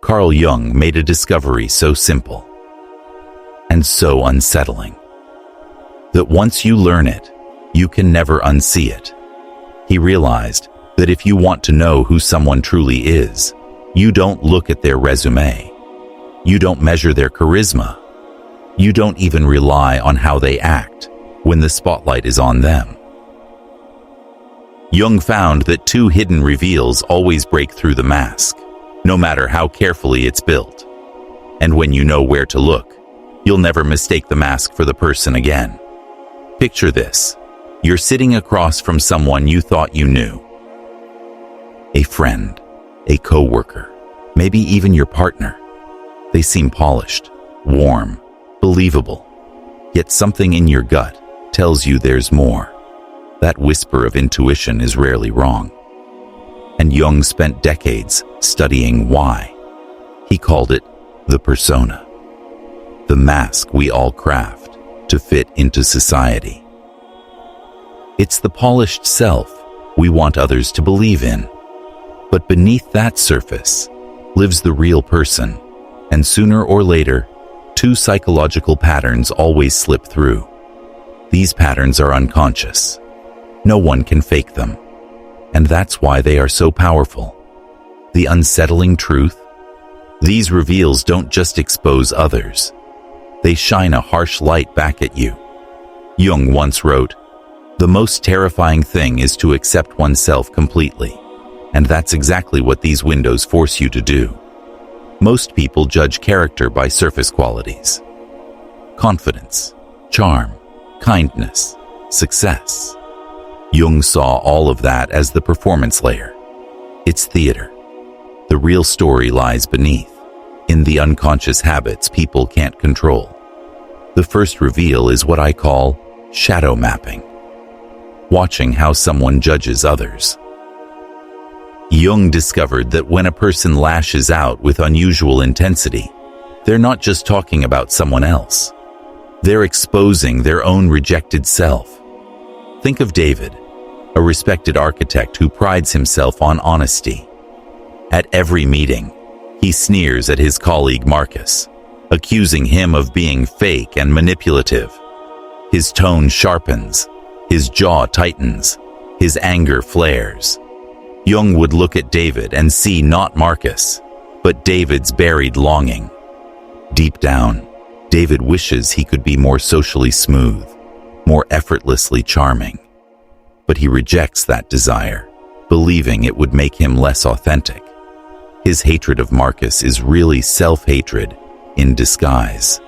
Carl Jung made a discovery so simple and so unsettling that once you learn it, you can never unsee it. He realized that if you want to know who someone truly is, you don't look at their resume. You don't measure their charisma. You don't even rely on how they act when the spotlight is on them. Jung found that two hidden reveals always break through the mask, no matter how carefully it's built. And when you know where to look, you'll never mistake the mask for the person again. Picture this. You're sitting across from someone you thought you knew. A friend, a coworker, maybe even your partner. They seem polished, warm, believable. Yet something in your gut tells you there's more. That whisper of intuition is rarely wrong. And Jung spent decades studying why. He called it the persona, the mask we all craft to fit into society. It's the polished self we want others to believe in. But beneath that surface lives the real person, and sooner or later, two psychological patterns always slip through. These patterns are unconscious. No one can fake them. And that's why they are so powerful. The unsettling truth? These reveals don't just expose others. They shine a harsh light back at you. Jung once wrote, "The most terrifying thing is to accept oneself completely." And that's exactly what these windows force you to do. Most people judge character by surface qualities. Confidence, charm, kindness, success. Jung saw all of that as the performance layer. It's theater. The real story lies beneath, in the unconscious habits people can't control. The first reveal is what I call shadow mapping. Watching how someone judges others. Jung discovered that when a person lashes out with unusual intensity, they're not just talking about someone else. They're exposing their own rejected self. Think of David, a respected architect who prides himself on honesty. At every meeting, he sneers at his colleague Marcus, accusing him of being fake and manipulative. His tone sharpens, his jaw tightens, his anger flares. Jung would look at David and see not Marcus, but David's buried longing. Deep down, David wishes he could be more socially smooth, more effortlessly charming. But he rejects that desire, believing it would make him less authentic. His hatred of Marcus is really self-hatred in disguise.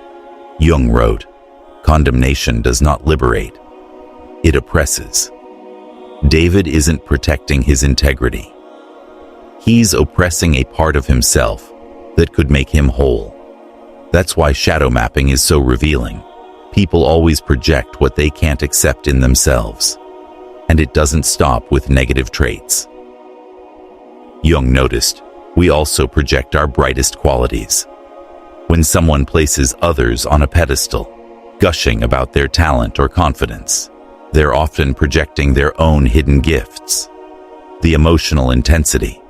Jung wrote, "Condemnation does not liberate. It oppresses." David isn't protecting his integrity. He's oppressing a part of himself that could make him whole. That's why shadow mapping is so revealing. People always project what they can't accept in themselves. And it doesn't stop with negative traits. Jung noticed we also project our brightest qualities. When someone places others on a pedestal, gushing about their talent or confidence, they're often projecting their own hidden gifts. The emotional intensity,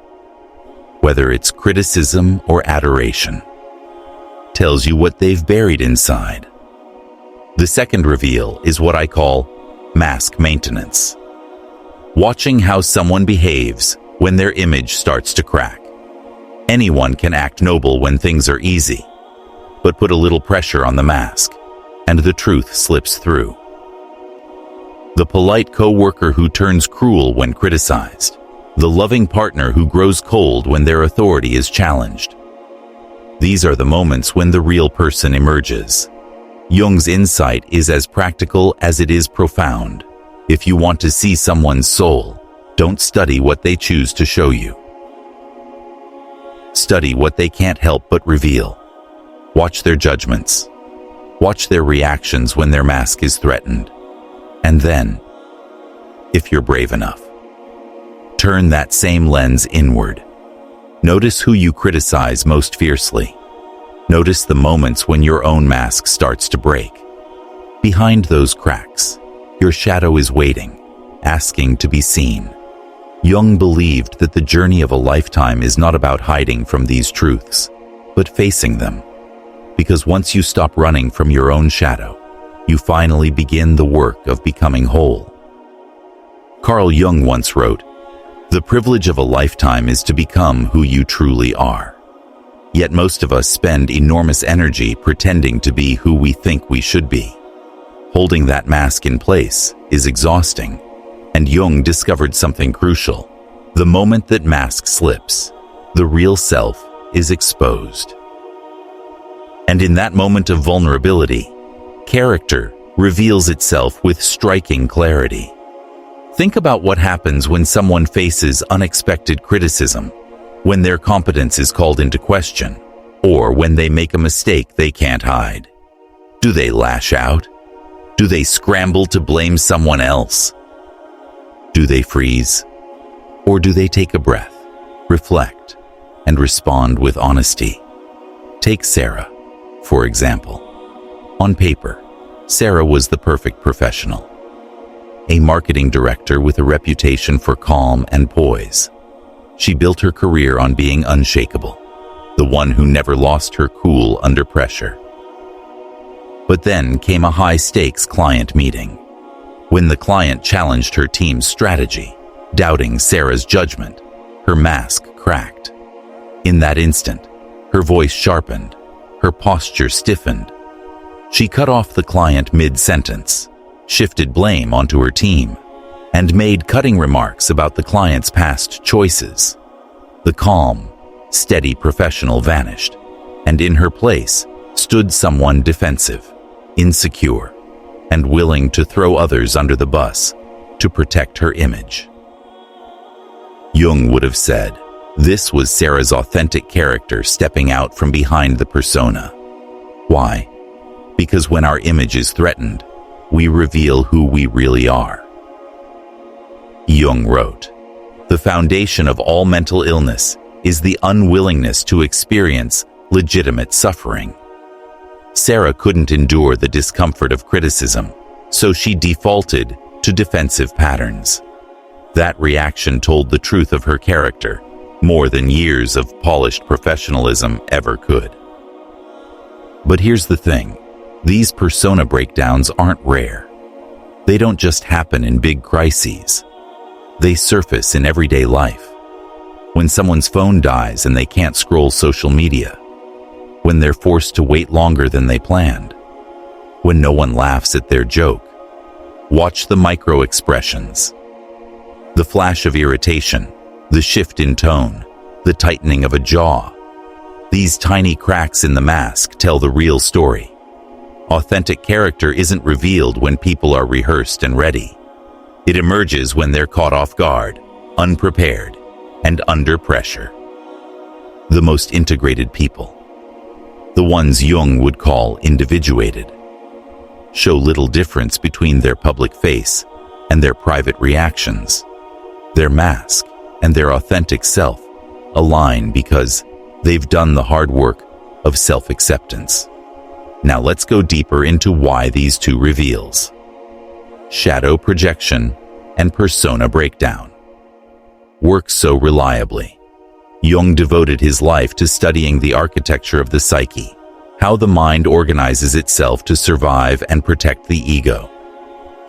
whether it's criticism or adoration, tells you what they've buried inside. The second reveal is what I call mask maintenance. Watching how someone behaves when their image starts to crack. Anyone can act noble when things are easy, but put a little pressure on the mask, and the truth slips through. The polite coworker who turns cruel when criticized. The loving partner who grows cold when their authority is challenged. These are the moments when the real person emerges. Jung's insight is as practical as it is profound. If you want to see someone's soul, don't study what they choose to show you. Study what they can't help but reveal. Watch their judgments. Watch their reactions when their mask is threatened. And then, if you're brave enough, turn that same lens inward. Notice who you criticize most fiercely. Notice the moments when your own mask starts to break. Behind those cracks, your shadow is waiting, asking to be seen. Jung believed that the journey of a lifetime is not about hiding from these truths, but facing them. Because once you stop running from your own shadow, you finally begin the work of becoming whole. Carl Jung once wrote, "The privilege of a lifetime is to become who you truly are." Yet most of us spend enormous energy pretending to be who we think we should be. Holding that mask in place is exhausting, and Jung discovered something crucial. The moment that mask slips, the real self is exposed. And in that moment of vulnerability, character reveals itself with striking clarity. Think about what happens when someone faces unexpected criticism, when their competence is called into question, or when they make a mistake they can't hide. Do they lash out? Do they scramble to blame someone else? Do they freeze? Or do they take a breath, reflect, and respond with honesty? Take Sarah, for example. On paper, Sarah was the perfect professional. A marketing director with a reputation for calm and poise. She built her career on being unshakable, the one who never lost her cool under pressure. But then came a high-stakes client meeting. When the client challenged her team's strategy, doubting Sarah's judgment, her mask cracked. In that instant, her voice sharpened, her posture stiffened. She cut off the client mid-sentence, shifted blame onto her team, and made cutting remarks about the client's past choices. The calm, steady professional vanished, and in her place stood someone defensive, insecure, and willing to throw others under the bus to protect her image. Jung would have said, this was Sarah's authentic character stepping out from behind the persona. Why? Because when our image is threatened, we reveal who we really are. Jung wrote, "The foundation of all mental illness is the unwillingness to experience legitimate suffering." Sarah couldn't endure the discomfort of criticism, so she defaulted to defensive patterns. That reaction told the truth of her character, more than years of polished professionalism ever could. But here's the thing, these persona breakdowns aren't rare. They don't just happen in big crises. They surface in everyday life. When someone's phone dies and they can't scroll social media. When they're forced to wait longer than they planned. When no one laughs at their joke. Watch the micro expressions. The flash of irritation, the shift in tone, the tightening of a jaw. These tiny cracks in the mask tell the real story. Authentic character isn't revealed when people are rehearsed and ready. It emerges when they're caught off guard, unprepared, and under pressure. The most integrated people, the ones Jung would call individuated, show little difference between their public face and their private reactions. Their mask and their authentic self align because they've done the hard work of self-acceptance. Now let's go deeper into why these two reveals. Shadow projection and persona breakdown. Work so reliably. Jung devoted his life to studying the architecture of the psyche, how the mind organizes itself to survive and protect the ego.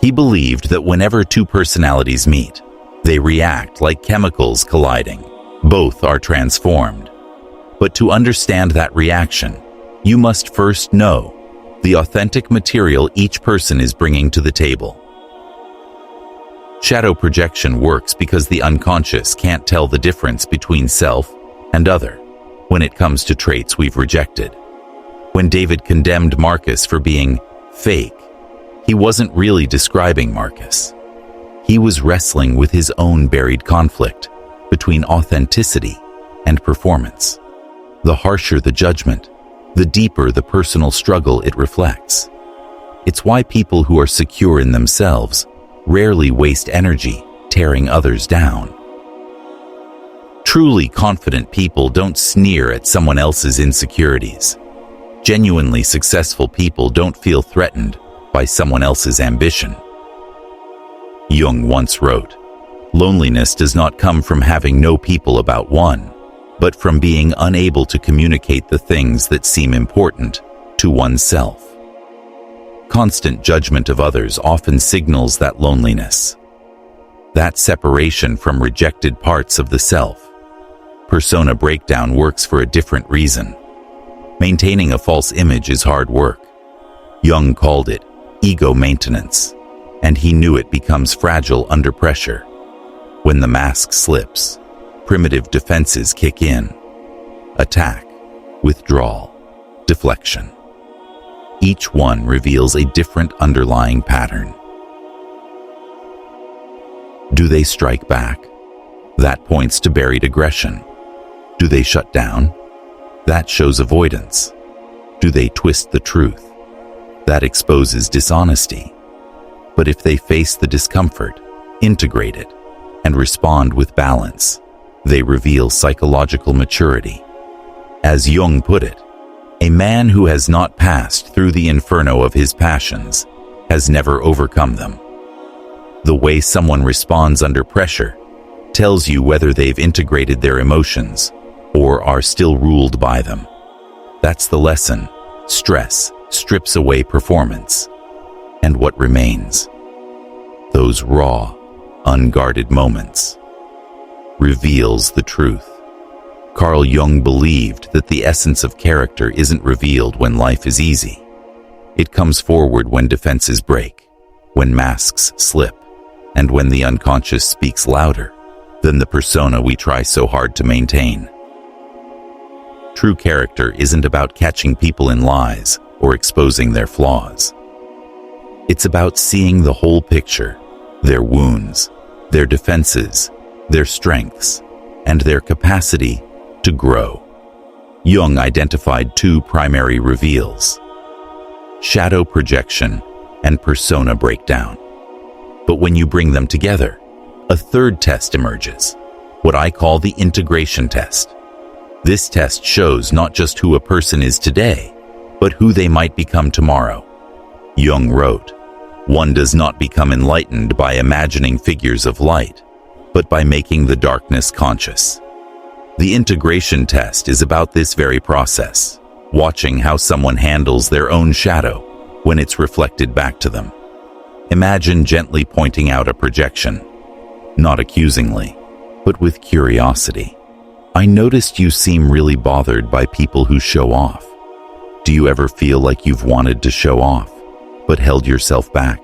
He believed that whenever two personalities meet, they react like chemicals colliding. Both are transformed. But to understand that reaction, you must first know the authentic material each person is bringing to the table. Shadow projection works because the unconscious can't tell the difference between self and other when it comes to traits we've rejected. When David condemned Marcus for being fake, he wasn't really describing Marcus. He was wrestling with his own buried conflict between authenticity and performance. The harsher the judgment, the deeper the personal struggle it reflects. It's why people who are secure in themselves rarely waste energy tearing others down. Truly confident people don't sneer at someone else's insecurities. Genuinely successful people don't feel threatened by someone else's ambition. Jung once wrote, "Loneliness does not come from having no people about one, but from being unable to communicate the things that seem important to oneself. Constant judgment of others often signals that loneliness, that separation from rejected parts of the self. Persona breakdown works for a different reason. Maintaining a false image is hard work. Jung called it ego maintenance, and he knew it becomes fragile under pressure. When the mask slips, primitive defenses kick in: attack, withdrawal, deflection. Each one reveals a different underlying pattern. Do they strike back? That points to buried aggression. Do they shut down? That shows avoidance. Do they twist the truth? That exposes dishonesty. But if they face the discomfort, integrate it, and respond with balance, they reveal psychological maturity. As Jung put it, a man who has not passed through the inferno of his passions has never overcome them. The way someone responds under pressure tells you whether they've integrated their emotions or are still ruled by them. That's the lesson. Stress strips away performance. And what remains? Those raw, unguarded moments. Reveals the truth. Carl Jung believed that the essence of character isn't revealed when life is easy. It comes forward when defenses break, when masks slip, and when the unconscious speaks louder than the persona we try so hard to maintain. True character isn't about catching people in lies or exposing their flaws. It's about seeing the whole picture, their wounds, their defenses, their strengths, and their capacity to grow. Jung identified two primary reveals: shadow projection and persona breakdown. But when you bring them together, a third test emerges, what I call the integration test. This test shows not just who a person is today, but who they might become tomorrow. Jung wrote, "One does not become enlightened by imagining figures of light, but by making the darkness conscious." The integration test is about this very process, watching how someone handles their own shadow when it's reflected back to them. Imagine gently pointing out a projection, not accusingly, but with curiosity. "I noticed you seem really bothered by people who show off. Do you ever feel like you've wanted to show off, but held yourself back?"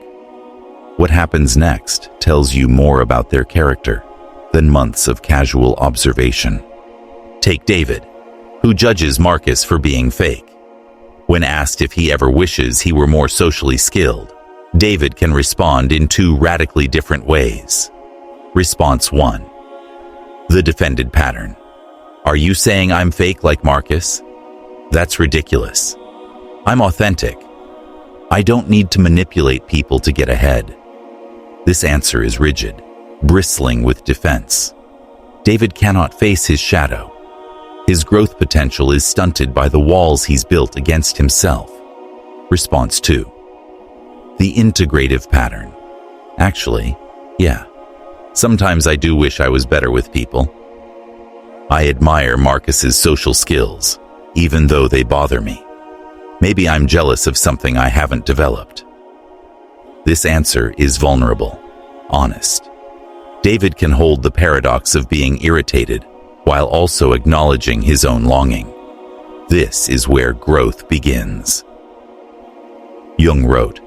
What happens next tells you more about their character than months of casual observation. Take David, who judges Marcus for being fake. When asked if he ever wishes he were more socially skilled, David can respond in two radically different ways. Response 1. The defended pattern. "Are you saying I'm fake like Marcus? That's ridiculous. I'm authentic. I don't need to manipulate people to get ahead." This answer is rigid, bristling with defense. David cannot face his shadow. His growth potential is stunted by the walls he's built against himself. Response 2. The integrative pattern. "Actually, yeah. Sometimes I do wish I was better with people. I admire Marcus's social skills, even though they bother me. Maybe I'm jealous of something I haven't developed." This answer is vulnerable, honest. David can hold the paradox of being irritated while also acknowledging his own longing. This is where growth begins. Jung wrote,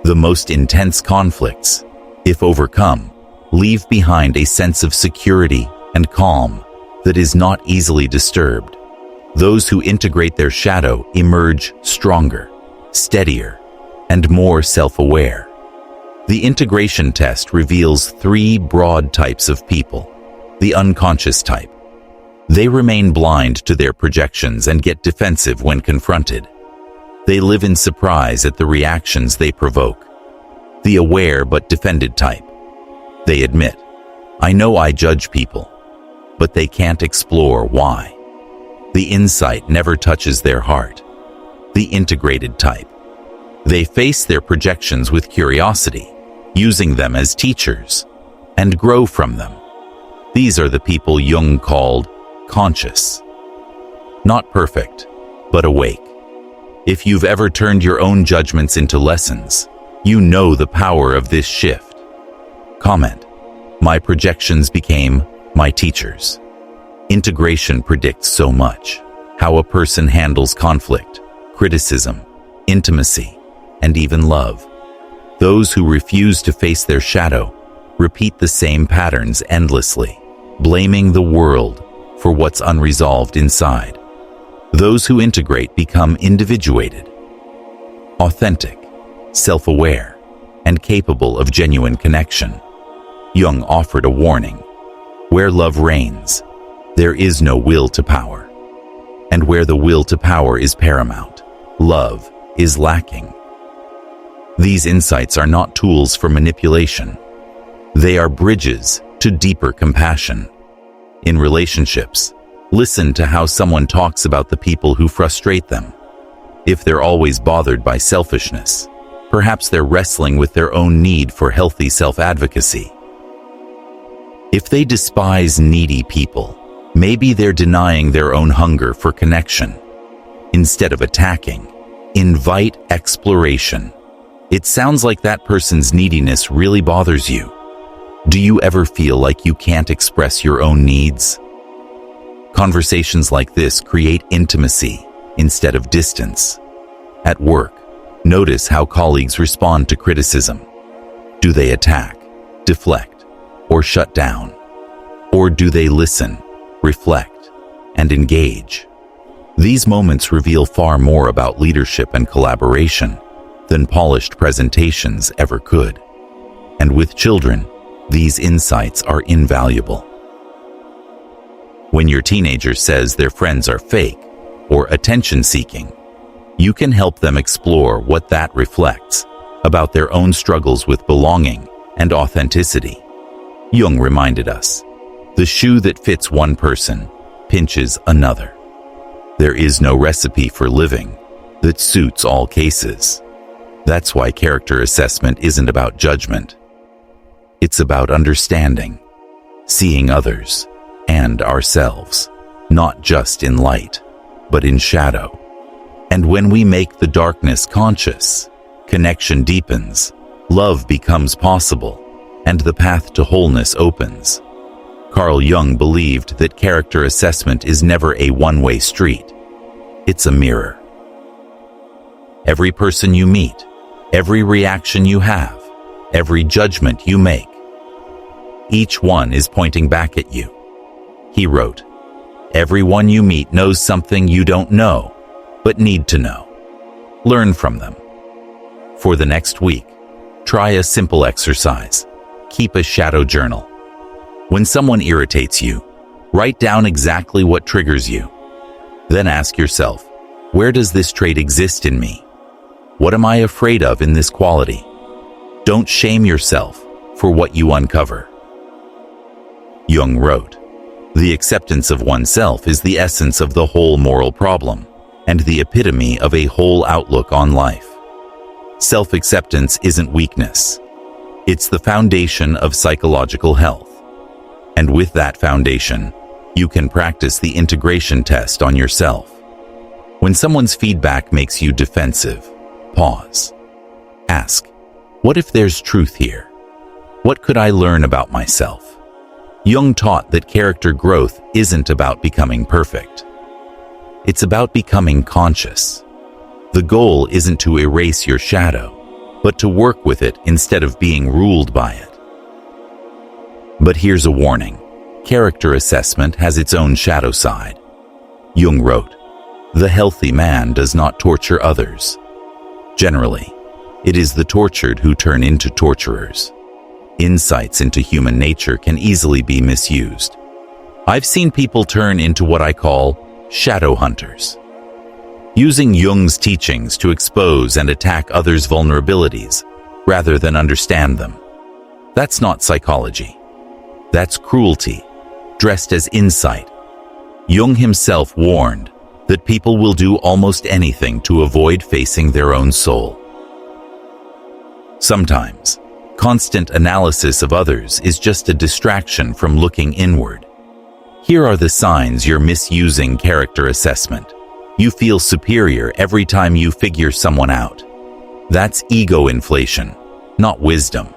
"The most intense conflicts, if overcome, leave behind a sense of security and calm that is not easily disturbed. Those who integrate their shadow emerge stronger, steadier, and more self-aware." The integration test reveals three broad types of people. The unconscious type. They remain blind to their projections and get defensive when confronted. They live in surprise at the reactions they provoke. The aware but defended type. They admit, "I know I judge people," but they can't explore why. The insight never touches their heart. The integrated type. They face their projections with curiosity, using them as teachers, and grow from them. These are the people Jung called conscious. Not perfect, but awake. If you've ever turned your own judgments into lessons, you know the power of this shift. Comment: my projections became my teachers. Integration predicts so much: how a person handles conflict, criticism, intimacy, and even love. Those who refuse to face their shadow repeat the same patterns endlessly, blaming the world for what's unresolved inside. Those who integrate become individuated, authentic, self-aware, and capable of genuine connection. Jung offered a warning: where love reigns, there is no will to power. And where the will to power is paramount, love is lacking. These insights are not tools for manipulation. They are bridges to deeper compassion. In relationships, listen to how someone talks about the people who frustrate them. If they're always bothered by selfishness, perhaps they're wrestling with their own need for healthy self-advocacy. If they despise needy people, maybe they're denying their own hunger for connection. Instead of attacking, invite exploration. It sounds like that person's neediness really bothers you. Do you ever feel like you can't express your own needs? Conversations like this create intimacy instead of distance. At work, notice how colleagues respond to criticism. Do they attack, deflect, or shut down? Or do they listen, reflect, and engage? These moments reveal far more about leadership and collaboration than polished presentations ever could. And with children, these insights are invaluable. When your teenager says their friends are fake or attention-seeking, you can help them explore what that reflects about their own struggles with belonging and authenticity. Jung reminded us, the shoe that fits one person pinches another. There is no recipe for living that suits all cases. That's why character assessment isn't about judgment. It's about understanding, seeing others and ourselves, not just in light, but in shadow. And when we make the darkness conscious, connection deepens, love becomes possible, and the path to wholeness opens. Carl Jung believed that character assessment is never a one-way street. It's a mirror. Every person you meet, every reaction you have, every judgment you make, each one is pointing back at you. He wrote, "Everyone you meet knows something you don't know, but need to know. Learn from them." For the next week, try a simple exercise. Keep a shadow journal. When someone irritates you, write down exactly what triggers you. Then ask yourself, where does this trait exist in me? What am I afraid of in this quality? Don't shame yourself for what you uncover. Jung wrote, "The acceptance of oneself is the essence of the whole moral problem and the epitome of a whole outlook on life." Self-acceptance isn't weakness. It's the foundation of psychological health. And with that foundation, you can practice the integration test on yourself. When someone's feedback makes you defensive, pause. Ask, what if there's truth here? What could I learn about myself? Jung taught that character growth isn't about becoming perfect. It's about becoming conscious. The goal isn't to erase your shadow, but to work with it instead of being ruled by it. But here's a warning. Character assessment has its own shadow side. Jung wrote, "The healthy man does not torture others. Generally, it is the tortured who turn into torturers." Insights into human nature can easily be misused. I've seen people turn into what I call shadow hunters, using Jung's teachings to expose and attack others' vulnerabilities rather than understand them. That's not psychology. That's cruelty, dressed as insight. Jung himself warned that people will do almost anything to avoid facing their own soul. Sometimes, constant analysis of others is just a distraction from looking inward. Here are the signs you're misusing character assessment. You feel superior every time you figure someone out. That's ego inflation, not wisdom.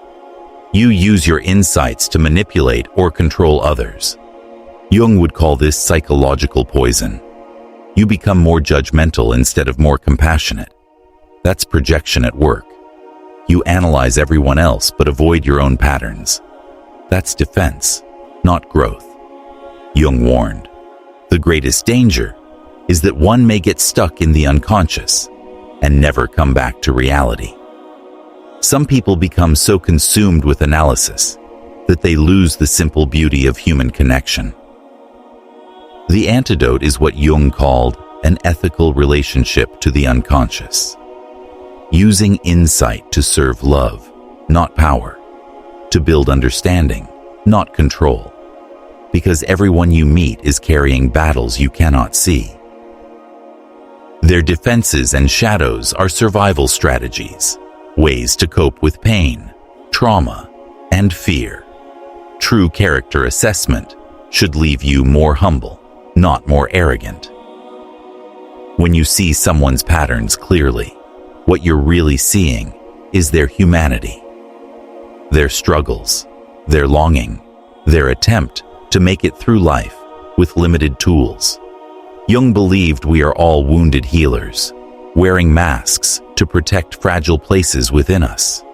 You use your insights to manipulate or control others. Jung would call this psychological poison. You become more judgmental instead of more compassionate. That's projection at work. You analyze everyone else but avoid your own patterns. That's defense, not growth. Jung warned, the greatest danger is that one may get stuck in the unconscious and never come back to reality. Some people become so consumed with analysis that they lose the simple beauty of human connection. The antidote is what Jung called an ethical relationship to the unconscious. Using insight to serve love, not power. To build understanding, not control. Because everyone you meet is carrying battles you cannot see. Their defenses and shadows are survival strategies, ways to cope with pain, trauma, and fear. True character assessment should leave you more humble, not more arrogant. When you see someone's patterns clearly, what you're really seeing is their humanity, their struggles, their longing, their attempt to make it through life with limited tools. Jung believed we are all wounded healers, wearing masks to protect fragile places within us.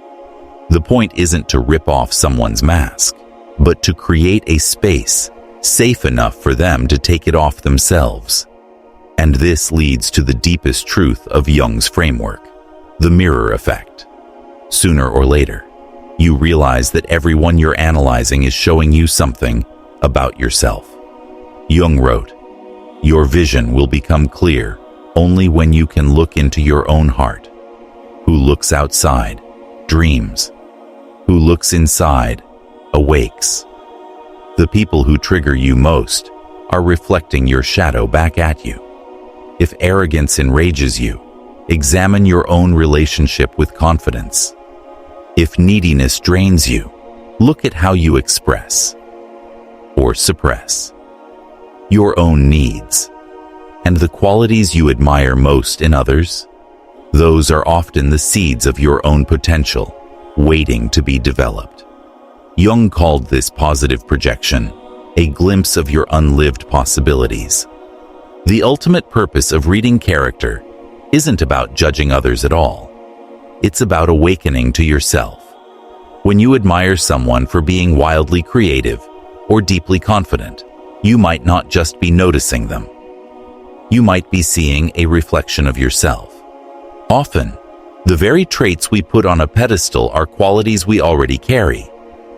The point isn't to rip off someone's mask, but to create a space safe enough for them to take it off themselves. And this leads to the deepest truth of Jung's framework, the mirror effect. Sooner or later, you realize that everyone you're analyzing is showing you something about yourself. Jung wrote, your vision will become clear only when you can look into your own heart. Who looks outside, dreams. Who looks inside, awakes. The people who trigger you most are reflecting your shadow back at you. If arrogance enrages you, examine your own relationship with confidence. If neediness drains you, look at how you express or suppress your own needs. And the qualities you admire most in others, those are often the seeds of your own potential, waiting to be developed. Jung called this positive projection, a glimpse of your unlived possibilities. The ultimate purpose of reading character isn't about judging others at all. It's about awakening to yourself. When you admire someone for being wildly creative or deeply confident, you might not just be noticing them. You might be seeing a reflection of yourself. Often, the very traits we put on a pedestal are qualities we already carry,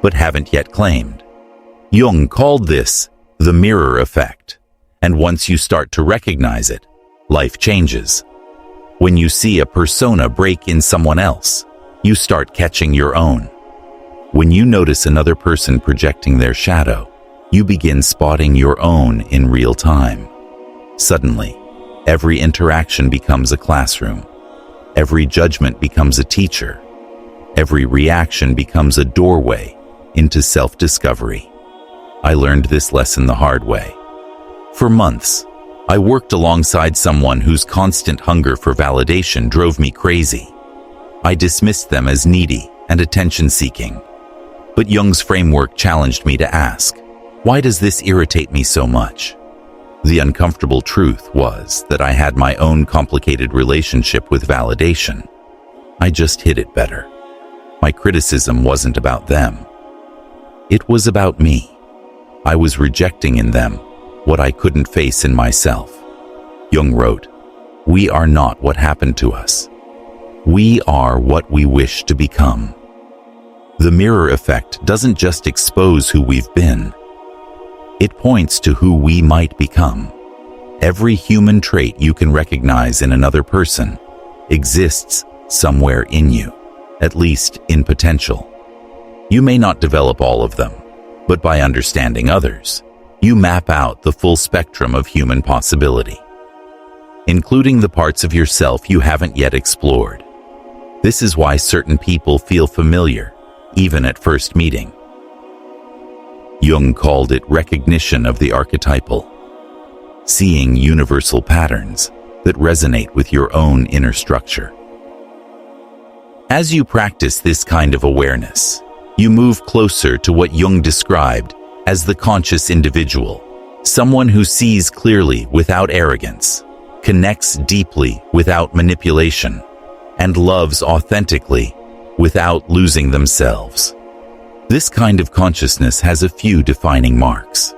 but haven't yet claimed. Jung called this the mirror effect, and once you start to recognize it, life changes. When you see a persona break in someone else, you start catching your own. When you notice another person projecting their shadow, you begin spotting your own in real time. Suddenly, every interaction becomes a classroom. Every judgment becomes a teacher. Every reaction becomes a doorway into self-discovery. I learned this lesson the hard way. For months, I worked alongside someone whose constant hunger for validation drove me crazy. I dismissed them as needy and attention-seeking. But Jung's framework challenged me to ask, why does this irritate me so much? The uncomfortable truth was that I had my own complicated relationship with validation. I just hid it better. My criticism wasn't about them. It was about me. I was rejecting in them what I couldn't face in myself. Jung wrote, we are not what happened to us. We are what we wish to become. The mirror effect doesn't just expose who we've been. It points to who we might become. Every human trait you can recognize in another person exists somewhere in you, at least in potential. You may not develop all of them, but by understanding others, you map out the full spectrum of human possibility, including the parts of yourself you haven't yet explored. This is why certain people feel familiar, even at first meeting. Jung called it recognition of the archetypal, seeing universal patterns that resonate with your own inner structure. As you practice this kind of awareness, you move closer to what Jung described as the conscious individual, someone who sees clearly without arrogance, connects deeply without manipulation, and loves authentically without losing themselves. This kind of consciousness has a few defining marks.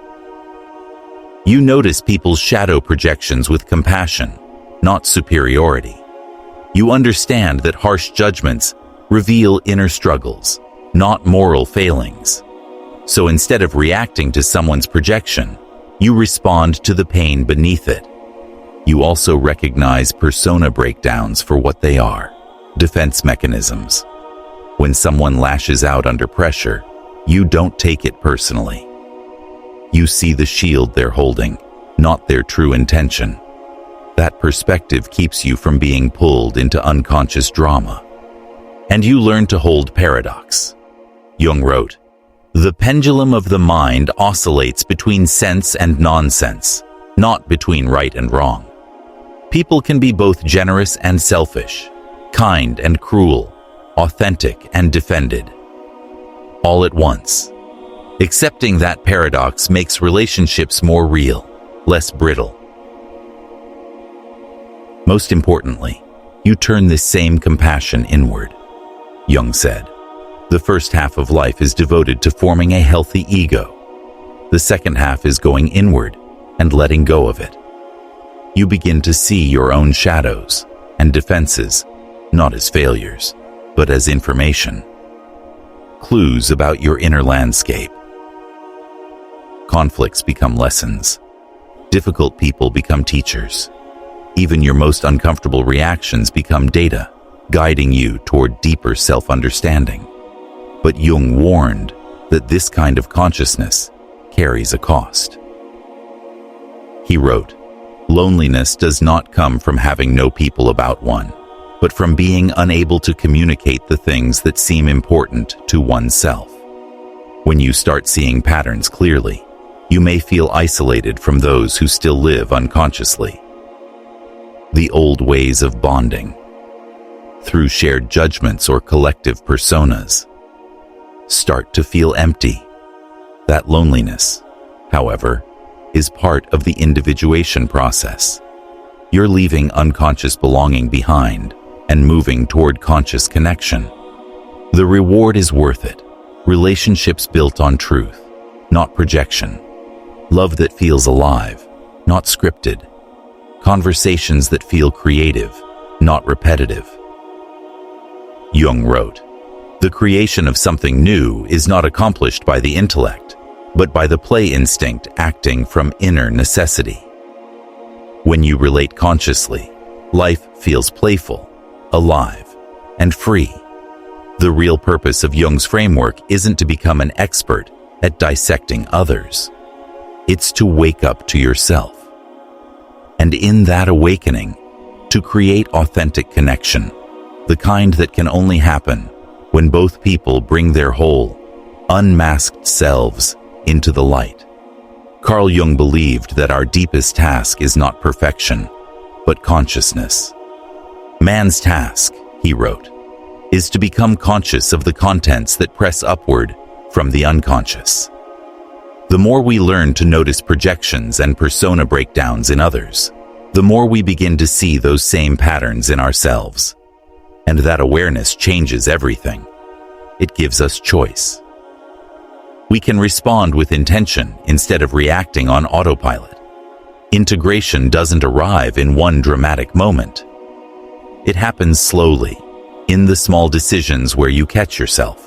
You notice people's shadow projections with compassion, not superiority. You understand that harsh judgments reveal inner struggles, not moral failings. So instead of reacting to someone's projection, you respond to the pain beneath it. You also recognize persona breakdowns for what they are, defense mechanisms. When someone lashes out under pressure, you don't take it personally. You see the shield they're holding, not their true intention. That perspective keeps you from being pulled into unconscious drama. And you learn to hold paradox. Jung wrote, "The pendulum of the mind oscillates between sense and nonsense, not between right and wrong. People can be both generous and selfish, kind and cruel, authentic and defended, all at once." Accepting that paradox makes relationships more real, less brittle. Most importantly, you turn this same compassion inward. Jung said, "The first half of life is devoted to forming a healthy ego. The second half is going inward and letting go of it. You begin to see your own shadows and defenses, not as failures, but as information. Clues about your inner landscape. Conflicts become lessons. Difficult people become teachers. Even your most uncomfortable reactions become data, guiding you toward deeper self-understanding. But Jung warned that this kind of consciousness carries a cost. He wrote, "Loneliness does not come from having no people about one, but from being unable to communicate the things that seem important to oneself. When you start seeing patterns clearly, you may feel isolated from those who still live unconsciously. The old ways of bonding, through shared judgments or collective personas, start to feel empty. That loneliness, however, is part of the individuation process. You're leaving unconscious belonging behind and moving toward conscious connection. The reward is worth it. Relationships built on truth, not projection. Love that feels alive, not scripted. Conversations that feel creative, not repetitive." Jung wrote, "The creation of something new is not accomplished by the intellect, but by the play instinct acting from inner necessity. When you relate consciously, life feels playful, alive, and free." The real purpose of Jung's framework isn't to become an expert at dissecting others. It's to wake up to yourself. And in that awakening, to create authentic connection, the kind that can only happen when both people bring their whole, unmasked selves into the light. Carl Jung believed that our deepest task is not perfection, but consciousness. "Man's task," he wrote, "is to become conscious of the contents that press upward from the unconscious." The more we learn to notice projections and persona breakdowns in others, the more we begin to see those same patterns in ourselves. And that awareness changes everything. It gives us choice. We can respond with intention instead of reacting on autopilot. Integration doesn't arrive in one dramatic moment. It happens slowly, in the small decisions where you catch yourself.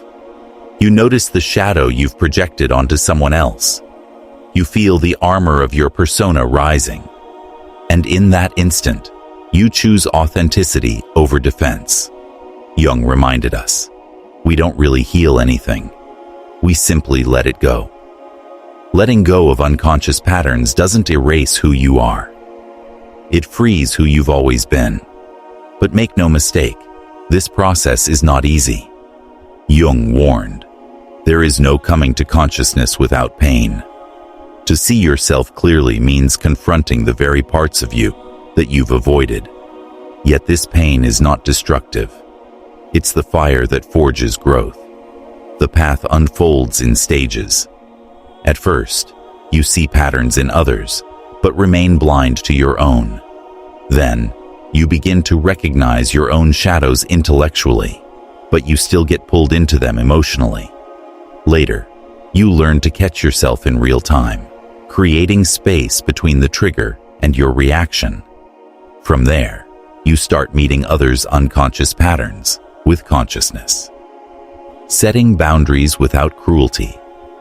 You notice the shadow you've projected onto someone else. You feel the armor of your persona rising. And in that instant, you choose authenticity over defense. Jung reminded us, we don't really heal anything. We simply let it go. Letting go of unconscious patterns doesn't erase who you are. It frees who you've always been. But make no mistake, this process is not easy. Jung warned, There is no coming to consciousness without pain. To see yourself clearly means confronting the very parts of you that you've avoided. Yet this pain is not destructive. It's the fire that forges growth. The path unfolds in stages. At first, you see patterns in others, but remain blind to your own. Then, you begin to recognize your own shadows intellectually, but you still get pulled into them emotionally. Later, you learn to catch yourself in real time, creating space between the trigger and your reaction. From there, you start meeting others' unconscious patterns with consciousness. Setting boundaries without cruelty,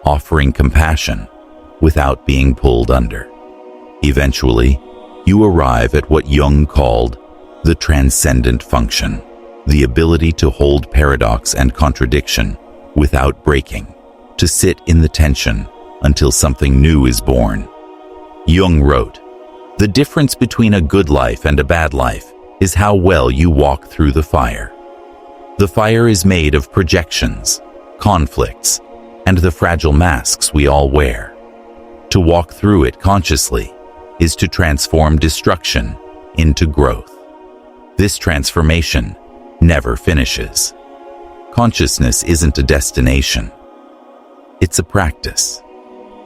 offering compassion without being pulled under. Eventually, you arrive at what Jung called the transcendent function, the ability to hold paradox and contradiction without breaking, to sit in the tension until something new is born. Jung wrote, "The difference between a good life and a bad life is how well you walk through the fire. The fire is made of projections, conflicts, and the fragile masks we all wear. To walk through it consciously is to transform destruction into growth. This transformation never finishes. Consciousness isn't a destination. It's a practice.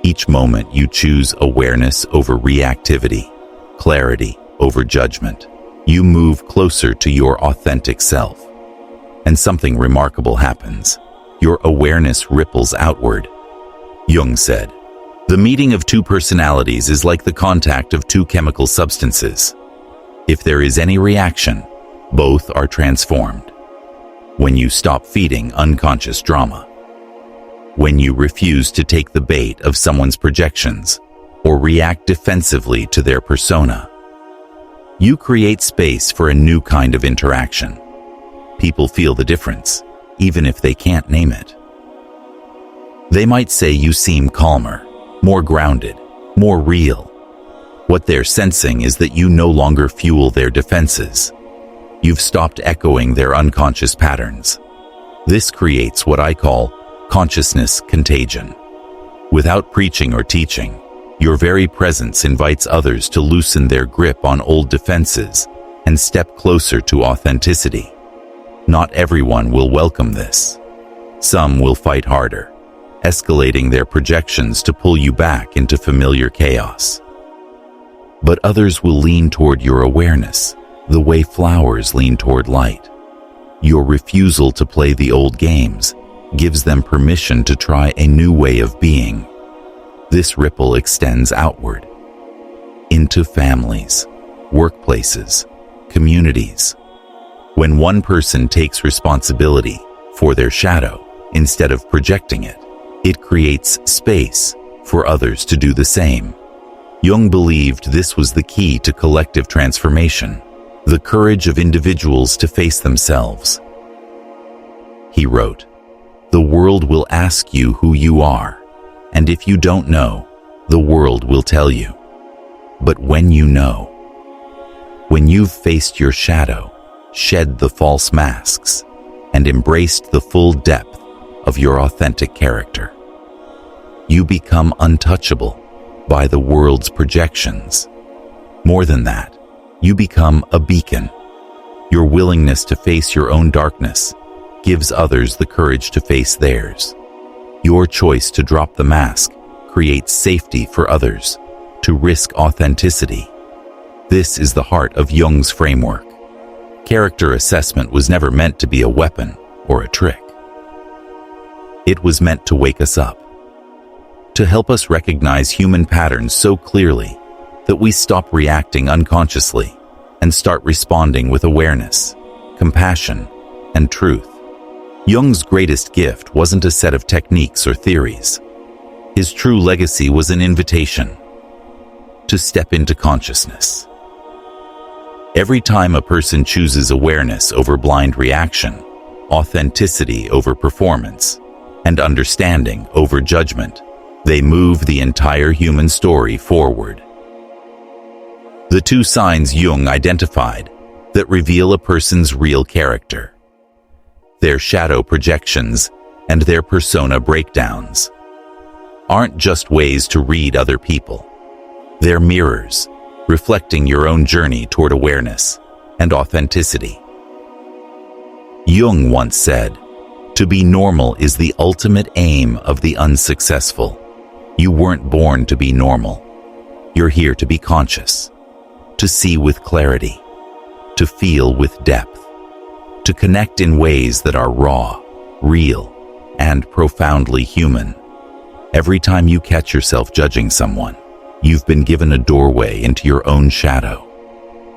Each moment you choose awareness over reactivity, clarity over judgment. You move closer to your authentic self. And something remarkable happens. Your awareness ripples outward." Jung said, "The meeting of two personalities is like the contact of two chemical substances. If there is any reaction, both are transformed. When you stop feeding unconscious drama, when you refuse to take the bait of someone's projections or react defensively to their persona, you create space for a new kind of interaction. People feel the difference, even if they can't name it. They might say you seem calmer, more grounded, more real. What they're sensing is that you no longer fuel their defenses. You've stopped echoing their unconscious patterns. This creates what I call consciousness contagion. Without preaching or teaching, your very presence invites others to loosen their grip on old defenses and step closer to authenticity. Not everyone will welcome this. Some will fight harder, escalating their projections to pull you back into familiar chaos. But others will lean toward your awareness, the way flowers lean toward light. Your refusal to play the old games gives them permission to try a new way of being. This ripple extends outward, into families, workplaces, communities. When one person takes responsibility for their shadow instead of projecting it, it creates space for others to do the same. Jung believed this was the key to collective transformation, the courage of individuals to face themselves. He wrote, "The world will ask you who you are, and if you don't know, the world will tell you. But when you know, when you've faced your shadow, shed the false masks, and embraced the full depth of your authentic character, you become untouchable by the world's projections. More than that, you become a beacon. Your willingness to face your own darkness gives others the courage to face theirs. Your choice to drop the mask creates safety for others to risk authenticity." This is the heart of Jung's framework. Character assessment was never meant to be a weapon or a trick. It was meant to wake us up, to help us recognize human patterns so clearly that we stop reacting unconsciously and start responding with awareness, compassion, and truth. Jung's greatest gift wasn't a set of techniques or theories. His true legacy was an invitation to step into consciousness. Every time a person chooses awareness over blind reaction, authenticity over performance, and understanding over judgment, they move the entire human story forward. The two signs Jung identified that reveal a person's real character: their shadow projections and their persona breakdowns aren't just ways to read other people. They're mirrors, reflecting your own journey toward awareness and authenticity. Jung once said, "To be normal is the ultimate aim of the unsuccessful." You weren't born to be normal. You're here to be conscious, to see with clarity, to feel with depth, to connect in ways that are raw, real, and profoundly human. Every time you catch yourself judging someone, you've been given a doorway into your own shadow.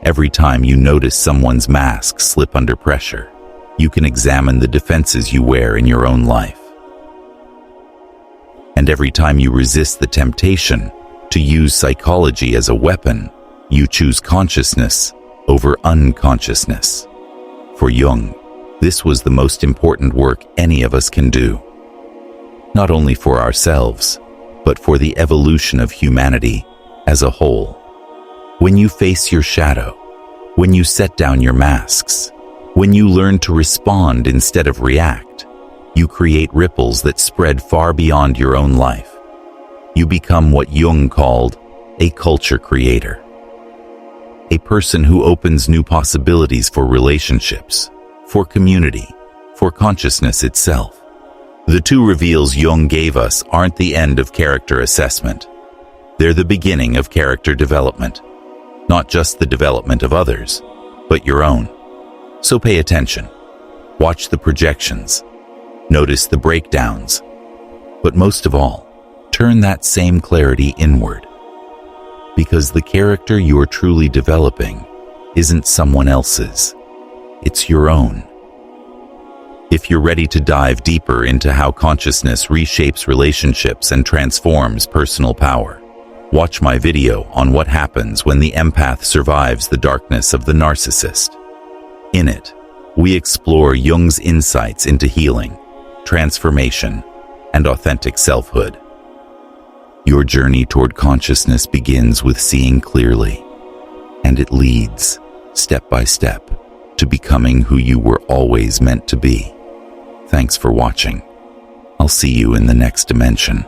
Every time you notice someone's mask slip under pressure, you can examine the defenses you wear in your own life. And every time you resist the temptation to use psychology as a weapon, you choose consciousness over unconsciousness. For Jung, this was the most important work any of us can do. Not only for ourselves, but for the evolution of humanity as a whole. When you face your shadow, when you set down your masks, when you learn to respond instead of react, you create ripples that spread far beyond your own life. You become what Jung called a culture creator. A person who opens new possibilities for relationships, for community, for consciousness itself. The two reveals Jung gave us aren't the end of character assessment. They're the beginning of character development. Not just the development of others, but your own. So pay attention. Watch the projections. Notice the breakdowns. But most of all, turn that same clarity inward. Because the character you're truly developing isn't someone else's. It's your own. If you're ready to dive deeper into how consciousness reshapes relationships and transforms personal power, watch my video on what happens when the empath survives the darkness of the narcissist. In it, we explore Jung's insights into healing, transformation, and authentic selfhood. Your journey toward consciousness begins with seeing clearly, and it leads, step by step, to becoming who you were always meant to be. Thanks for watching. I'll see you in the next dimension.